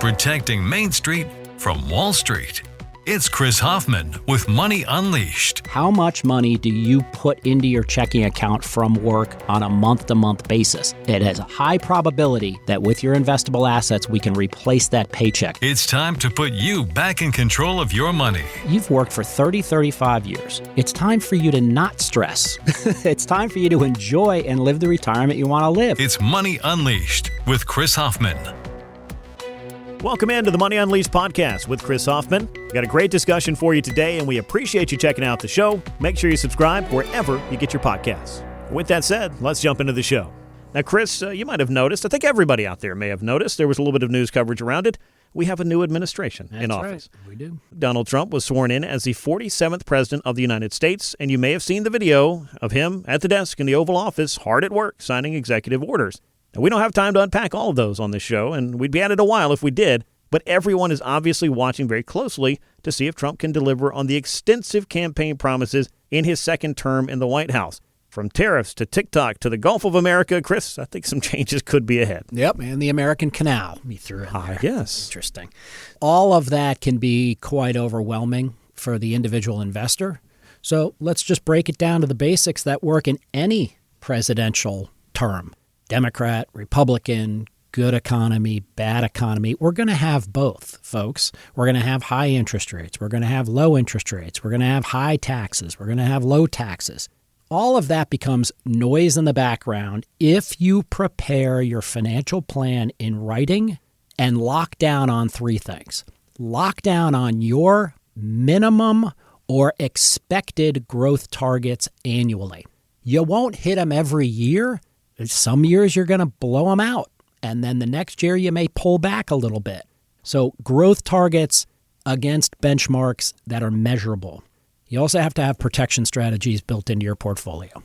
protecting Main Street from Wall Street. It's Chris Hoffman with Money Unleashed. How much money do you put into your checking account from work on a month-to-month basis? It has a high probability that with your investable assets, we can replace that paycheck. It's time to put you back in control of your money. You've worked for 35 years. It's time for you to not stress. It's time for you to enjoy and live the retirement you want to live. It's Money Unleashed with Chris Hoffman. Welcome into the Money Unleashed podcast with Chris Hoffman. We've got a great discussion for you today, and we appreciate you checking out the show. Make sure you subscribe wherever you get your podcasts. With that said, let's jump into the show. Now, Chris, you might have noticed, I think everybody out there may have noticed, there was a little bit of news coverage around it. We have a new administration in office. That's right, we do. Donald Trump was sworn in as the 47th president of the United States, and you may have seen the video of him at the desk in the Oval Office, hard at work, signing executive orders. Now, we don't have time to unpack all of those on this show, and we'd be at it a while if we did, but everyone is obviously watching very closely to see if Trump can deliver on the extensive campaign promises in his second term in the White House. From tariffs to TikTok to the Gulf of America, Chris, I think some changes could be ahead. Yep, and the American Canal, we threw in there. Yes. Interesting. All of that can be quite overwhelming for the individual investor. So let's just break it down to the basics that work in any presidential term. Democrat, Republican, good economy, bad economy. We're going to have both, folks. We're going to have high interest rates. We're going to have low interest rates. We're going to have high taxes. We're going to have low taxes. All of that becomes noise in the background if you prepare your financial plan in writing and lock down on three things. Lock down on your minimum or expected growth targets annually. You won't hit them every year. Some years you're going to blow them out, and then the next year you may pull back a little bit. So growth targets against benchmarks that are measurable. You also have to have protection strategies built into your portfolio.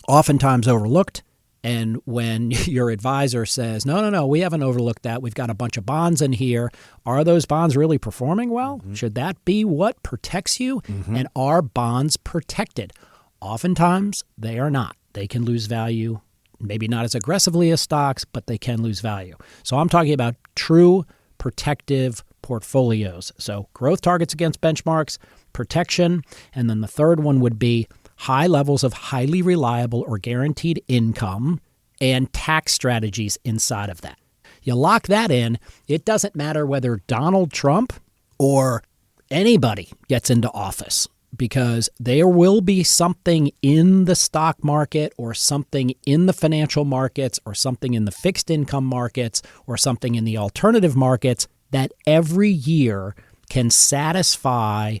Oftentimes overlooked, and when your advisor says, no, we haven't overlooked that. We've got a bunch of bonds in here. Are those bonds really performing well? Mm-hmm. Should that be what protects you? Mm-hmm. And are bonds protected? Oftentimes they are not. They can lose value. Maybe not as aggressively as stocks, but they can lose value. So I'm talking about true protective portfolios. So growth targets against benchmarks, protection, and then the third one would be high levels of highly reliable or guaranteed income and tax strategies inside of that. You lock that in, it doesn't matter whether Donald Trump or anybody gets into office, because there will be something in the stock market or something in the financial markets or something in the fixed income markets or something in the alternative markets that every year can satisfy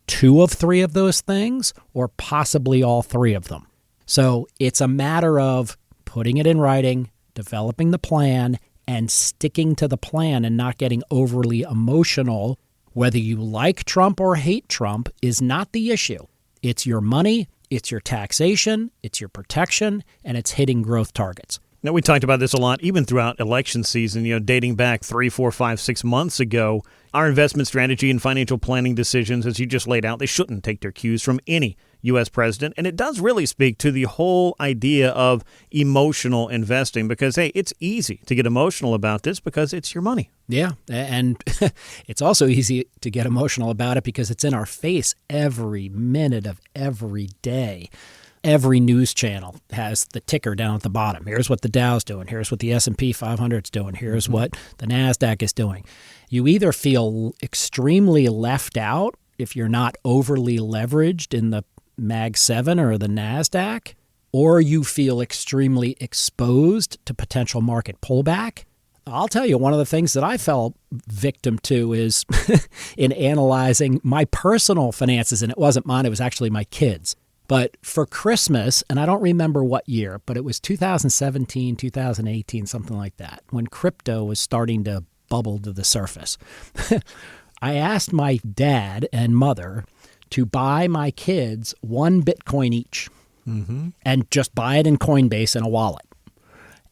two of three of those things or possibly all three of them. So it's a matter of putting it in writing, developing the plan, and sticking to the plan and not getting overly emotional. Whether you like Trump or hate Trump is not the issue. It's your money, it's your taxation, it's your protection, and it's hitting growth targets. Now, we talked about this a lot, even throughout election season, dating back 3, 4, 5, 6 months ago. Our investment strategy and financial planning decisions, as you just laid out, they shouldn't take their cues from any U.S. president. And it does really speak to the whole idea of emotional investing because, hey, it's easy to get emotional about this because it's your money. Yeah, and it's also easy to get emotional about it because it's in our face every minute of every day. Every news channel has the ticker down at the bottom. Here's what the Dow's doing. Here's what the S&P 500 is doing. Here's what the NASDAQ is doing. You either feel extremely left out if you're not overly leveraged in the Mag 7 or the NASDAQ, or you feel extremely exposed to potential market pullback. I'll tell you, one of the things that I fell victim to is in analyzing my personal finances, and it wasn't mine, it was actually my kids'. But for Christmas, and I don't remember what year, but it was 2017, 2018, something like that, when crypto was starting to bubble to the surface. I asked my dad and mother to buy my kids one Bitcoin each and just buy it in Coinbase in a wallet.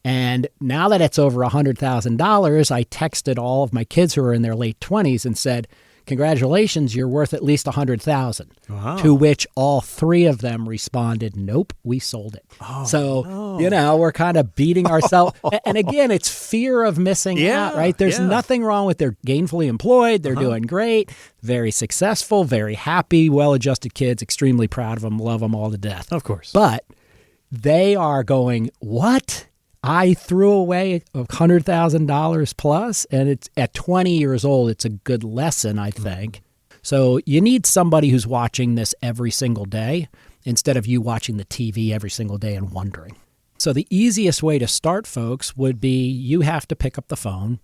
And now that it's over $100,000, I texted all of my kids who are in their late 20s and said, congratulations, you're worth at least $100,000. Wow. To which all three of them responded, nope, we sold it. We're kind of beating ourselves. And again, it's fear of missing out, right? There's nothing wrong with they're gainfully employed. They're doing great, very successful, very happy, well-adjusted kids, extremely proud of them, love them all to death. Of course. But they are going, what? I threw away $100,000 plus, and it's at 20 years old. It's a good lesson, I think. So you need somebody who's watching this every single day instead of you watching the TV every single day and wondering. So the easiest way to start, folks, would be you have to pick up the phone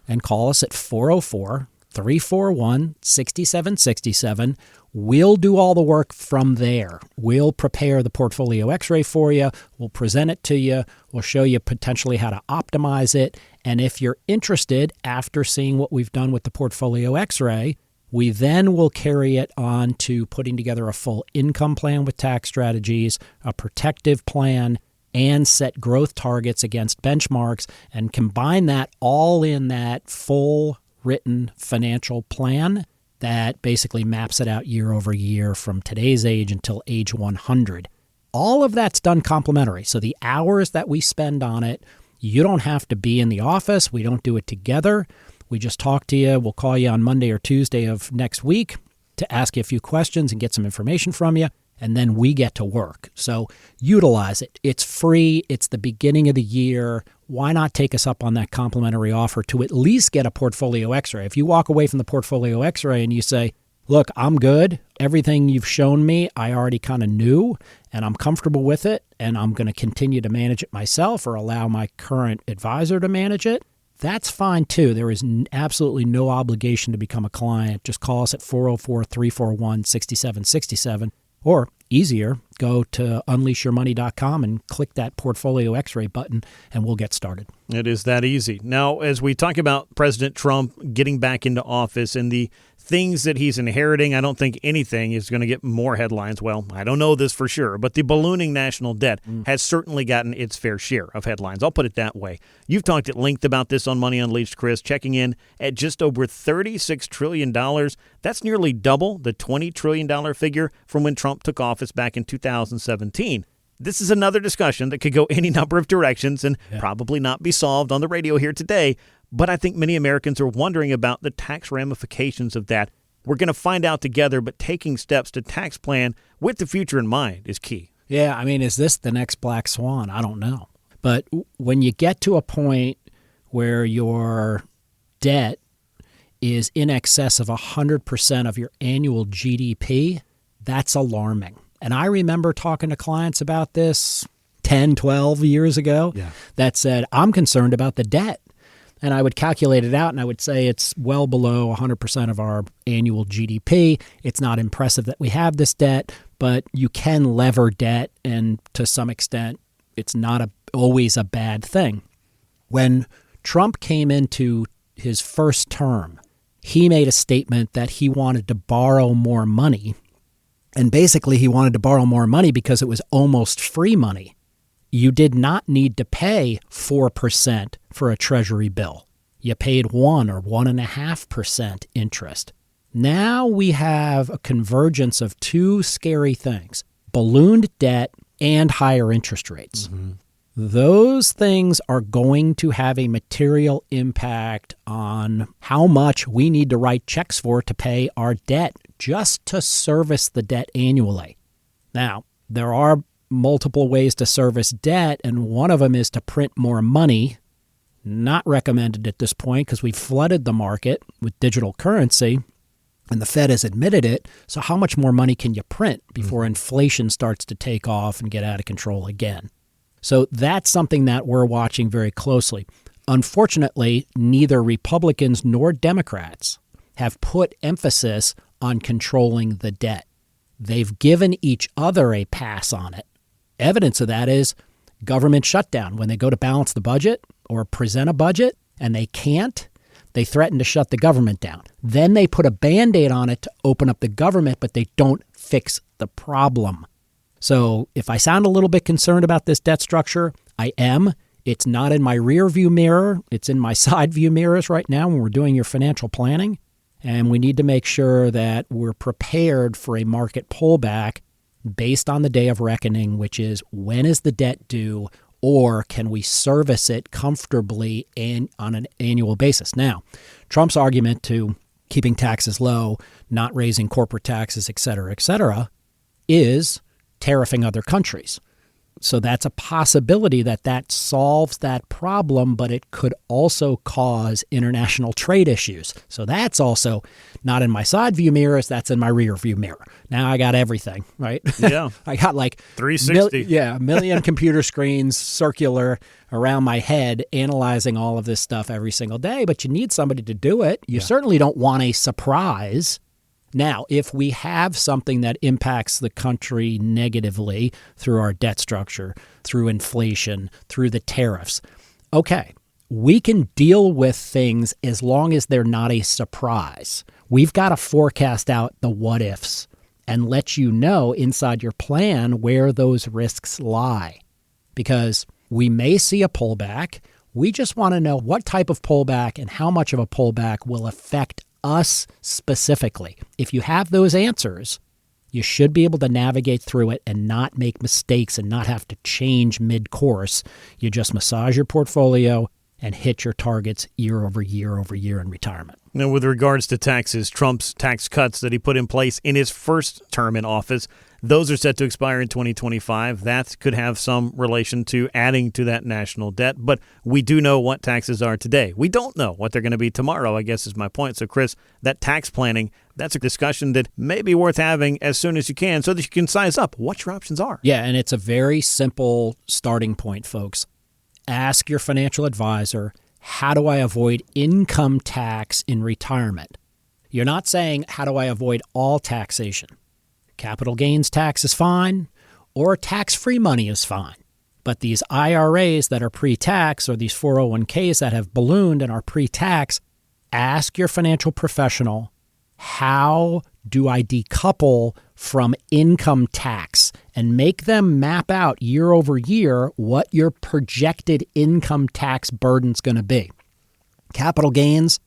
and call us at 404-341-6767. We'll do all the work from there. We'll prepare the portfolio x-ray for you. We'll present it to you. We'll show you potentially how to optimize it. And if you're interested, after seeing what we've done with the portfolio x-ray, we then will carry it on to putting together a full income plan with tax strategies, a protective plan, and set growth targets against benchmarks, and combine that all in that full written financial plan that basically maps it out year over year from today's age until age 100. All of that's done complimentary. So the hours that we spend on it, you don't have to be in the office. We don't do it together. We just talk to you. We'll call you on Monday or Tuesday of next week to ask you a few questions and get some information from you. And then we get to work. So utilize it. It's free. It's the beginning of the year. Why not take us up on that complimentary offer to at least get a portfolio x-ray? If you walk away from the portfolio x-ray and you say, look, I'm good. Everything you've shown me, I already kind of knew, and I'm comfortable with it, and I'm going to continue to manage it myself or allow my current advisor to manage it, that's fine too. There is absolutely no obligation to become a client. Just call us at 404-341-6767. Or easier, go to unleashyourmoney.com and click that portfolio x-ray button, and we'll get started. It is that easy. Now, as we talk about President Trump getting back into office and the things that he's inheriting, I don't think anything is going to get more headlines. Well, I don't know this for sure, but the ballooning national debt has certainly gotten its fair share of headlines. I'll put it that way. You've talked at length about this on Money Unleashed, Chris, checking in at just over $36 trillion. That's nearly double the $20 trillion figure from when Trump took office back in 2017. This is another discussion that could go any number of directions and probably not be solved on the radio here today. But I think many Americans are wondering about the tax ramifications of that. We're going to find out together, but taking steps to tax plan with the future in mind is key. Yeah, I mean, is this the next black swan? I don't know. But when you get to a point where your debt is in excess of 100% of your annual GDP, that's alarming. And I remember talking to clients about this 10, 12 years ago that said, I'm concerned about the debt. And I would calculate it out, and I would say it's well below 100% of our annual GDP. It's not impressive that we have this debt, but you can lever debt, and to some extent, it's not always a bad thing. When Trump came into his first term, he made a statement that he wanted to borrow more money. And basically, he wanted to borrow more money because it was almost free money. You did not need to pay 4% for a Treasury bill. You paid 1 or 1.5% interest. Now we have a convergence of two scary things: ballooned debt and higher interest rates. Those things are going to have a material impact on how much we need to write checks for to pay our debt just to service the debt annually. Now, there are multiple ways to service debt, and one of them is to print more money. Not recommended at this point because we've flooded the market with digital currency, and the Fed has admitted it. So how much more money can you print before inflation starts to take off and get out of control again? So that's something that we're watching very closely. Unfortunately, neither Republicans nor Democrats have put emphasis on controlling the debt. They've given each other a pass on it. Evidence of that is government shutdown. When they go to balance the budget or present a budget and they can't, they threaten to shut the government down. Then they put a Band-Aid on it to open up the government, but they don't fix the problem. So if I sound a little bit concerned about this debt structure, I am. It's not in my rear view mirror. It's in my side view mirrors right now when we're doing your financial planning. And we need to make sure that we're prepared for a market pullback based on the day of reckoning, which is when is the debt due, or can we service it comfortably and on an annual basis? Now, Trump's argument to keeping taxes low, not raising corporate taxes, et cetera, is tariffing other countries. So that's a possibility that solves that problem, but it could also cause international trade issues. So that's also not in my side view mirrors, that's in my rear view mirror. Now I got everything, right? Yeah. I got like 360. a million computer screens circular around my head analyzing all of this stuff every single day, but you need somebody to do it. You certainly don't want a surprise. Now, if we have something that impacts the country negatively through our debt structure, through inflation, through the tariffs, okay, we can deal with things as long as they're not a surprise. We've got to forecast out the what ifs and let you know inside your plan where those risks lie. Because we may see a pullback. We just want to know what type of pullback and how much of a pullback will affect us specifically. If you have those answers, you should be able to navigate through it and not make mistakes and not have to change mid-course. You just massage your portfolio and hit your targets year over year over year in retirement. Now, with regards to taxes, Trump's tax cuts that he put in place in his first term in office, those are set to expire in 2025. That could have some relation to adding to that national debt. But we do know what taxes are today. We don't know what they're going to be tomorrow, I guess is my point. So, Chris, that tax planning, that's a discussion that may be worth having as soon as you can so that you can size up what your options are. Yeah, and it's a very simple starting point, folks. Ask your financial advisor, how do I avoid income tax in retirement? You're not saying, how do I avoid all taxation? Capital gains tax is fine, or tax-free money is fine. But these IRAs that are pre-tax or these 401ks that have ballooned and are pre-tax, ask your financial professional, how do I decouple from income tax, and make them map out year over year what your projected income tax burden's going to be. Capital gains,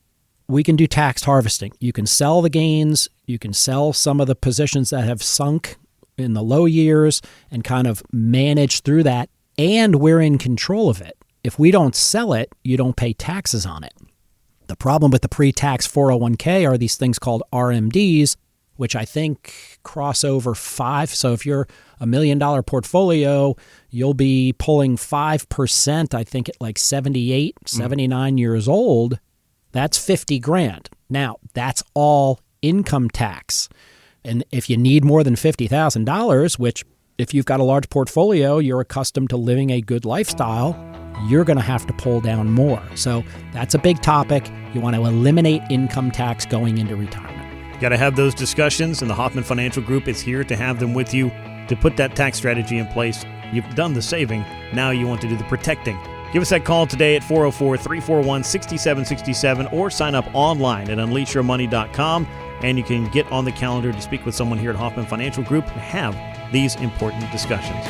we can do tax harvesting. You can sell the gains. You can sell some of the positions that have sunk in the low years and kind of manage through that. And we're in control of it. If we don't sell it, you don't pay taxes on it. The problem with the pre-tax 401k are these things called RMDs, which I think cross over 5. So if you're $1 million portfolio, you'll be pulling 5%, I think at like 78, 79 years old. That's $50,000. Now, that's all income tax. And if you need more than $50,000, which if you've got a large portfolio, you're accustomed to living a good lifestyle, you're going to have to pull down more. So that's a big topic. You want to eliminate income tax going into retirement. Got to have those discussions, and the Hoffman Financial Group is here to have them with you to put that tax strategy in place. You've done the saving. Now you want to do the protecting. Give us that call today at 404-341-6767 or sign up online at unleashyourmoney.com, and you can get on the calendar to speak with someone here at Hoffman Financial Group and have these important discussions.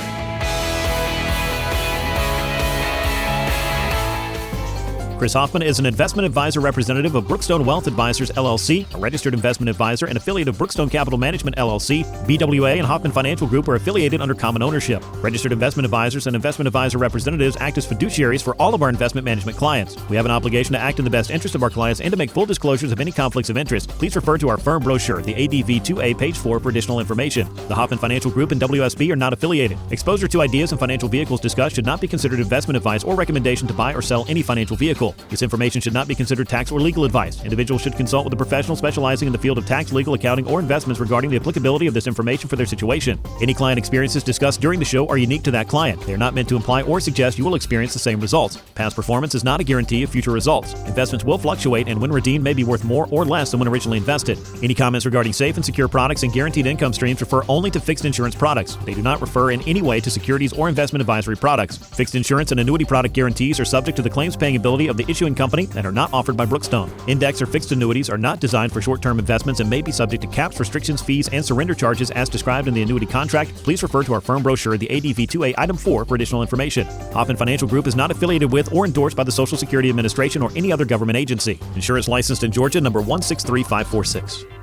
Chris Hoffman is an investment advisor representative of Brookstone Wealth Advisors, LLC, a registered investment advisor and affiliate of Brookstone Capital Management, LLC. BWA and Hoffman Financial Group are affiliated under common ownership. Registered investment advisors and investment advisor representatives act as fiduciaries for all of our investment management clients. We have an obligation to act in the best interest of our clients and to make full disclosures of any conflicts of interest. Please refer to our firm brochure, the ADV 2A, page 4, for additional information. The Hoffman Financial Group and WSB are not affiliated. Exposure to ideas and financial vehicles discussed should not be considered investment advice or recommendation to buy or sell any financial vehicle. This information should not be considered tax or legal advice. Individuals should consult with a professional specializing in the field of tax, legal, accounting, or investments regarding the applicability of this information for their situation. Any client experiences discussed during the show are unique to that client. They are not meant to imply or suggest you will experience the same results. Past performance is not a guarantee of future results. Investments will fluctuate, and when redeemed may be worth more or less than when originally invested. Any comments regarding safe and secure products and guaranteed income streams refer only to fixed insurance products. They do not refer in any way to securities or investment advisory products. Fixed insurance and annuity product guarantees are subject to the claims paying ability of the the issuing company and are not offered by Brookstone. Index or fixed annuities are not designed for short-term investments and may be subject to caps, restrictions, fees, and surrender charges as described in the annuity contract. Please refer to our firm brochure, the ADV2A Item 4, for additional information. Hoffman Financial Group is not affiliated with or endorsed by the Social Security Administration or any other government agency. Insurance licensed in Georgia, number 163546.